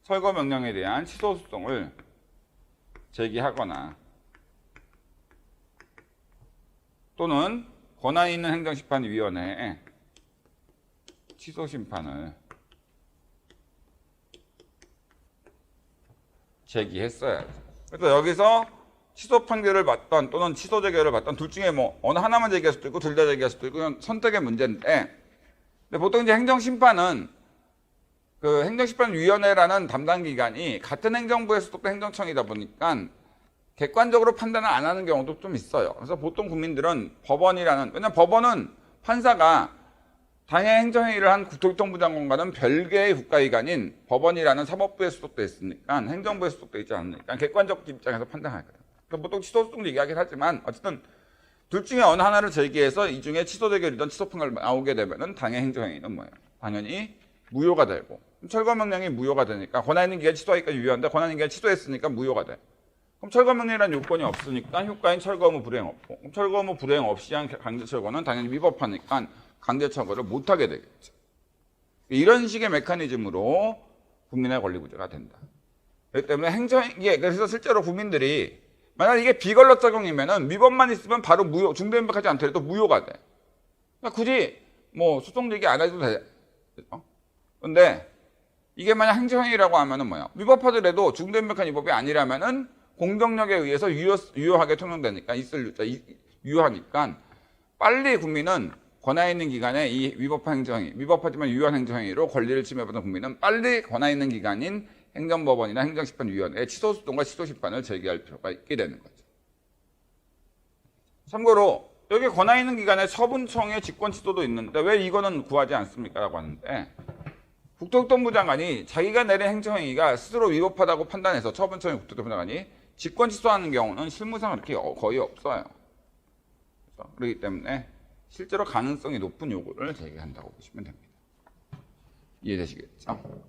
철거 명령에 대한 취소 소송을 제기하거나 또는 권한 있는 행정심판위원회에 취소 심판을 제기했어야죠. 그래서 여기서 취소 판결을 받던 또는 취소 재결을 받던 둘 중에 뭐 어느 하나만 제기할 수도 있고 둘 다 제기할 수도 있고 이건 선택의 문제인데, 근데 보통 이제 행정심판은 그 행정심판위원회라는 담당 기관이 같은 행정부에 소속된 행정청이다 보니까 객관적으로 판단을 안 하는 경우도 좀 있어요. 그래서 보통 국민들은 법원이라는, 왜냐면 법원은 판사가 당해 행정행위를 한 국토교통부 장관과는 별개의 국가기관인 법원이라는 사법부에 소속돼 있으니까 행정부에 소속돼 있지 않으니까 객관적 입장에서 판단하거든. 그래서 보통 취소소송도 얘기하긴 하지만 어쨌든 둘 중에 어느 하나를 제기해서 이 중에 취소 재결이든 취소 판결이 나오게 되면은 당해 행정행위는 뭐예요? 당연히 무효가 되고, 철거 명령이 무효가 되니까 권한 있는 기간 취소하기까지 유효한데 권한 있는 기간 취소했으니까 무효가 돼. 그럼 철거 명령이라는 요건이 없으니까 효과인 철거 의무 불이행 없고, 그럼 철거 의무 불이행 없이 한 강제 철거는 당연히 위법하니까 강제 철거를 못하게 되겠죠. 이런 식의 메커니즘으로 국민의 권리 구제가 된다. 그렇기 때문에 그래서 실제로 국민들이 만약 이게 비권력 적용이면은 위법만 있으면 바로 무효, 중대인맥하지 않더라도 무효가 돼. 그러니까 굳이 뭐 소송 제기 안 해도 돼. 그런데 이게 만약 행정행위라고 하면은 뭐야? 위법하더라도 중대인맥한 위법이 아니라면은 공정력에 의해서 유효하게 통용되니까 유효하니까 빨리 국민은 권한 있는 기간에 이 위법한 행정행위, 위법하지만 유효한 행정행위로 권리를 침해받은 국민은 빨리 권한 있는 기관인 행정법원이나 행정심판위원회에 취소소송과 취소심판을 제기할 필요가 있게 되는 거죠. 참고로 여기 권한 있는 기관에 처분청의 직권취소도 있는데 왜 이거는 구하지 않습니까? 라고 하는데 국토교통부 장관이 자기가 내린 행정행위가 스스로 위법하다고 판단해서 처분청의 국토교통부 장관이 직권취소하는 경우는 실무상 그렇게 거의 없어요. 그렇기 때문에 실제로 가능성이 높은 요구를 제기한다고 보시면 됩니다. 이해되시겠죠?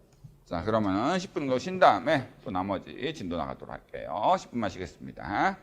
자, 그러면은 10분 정도 쉰 다음에 또 나머지 진도 나가도록 할게요. 10분만 쉬겠습니다.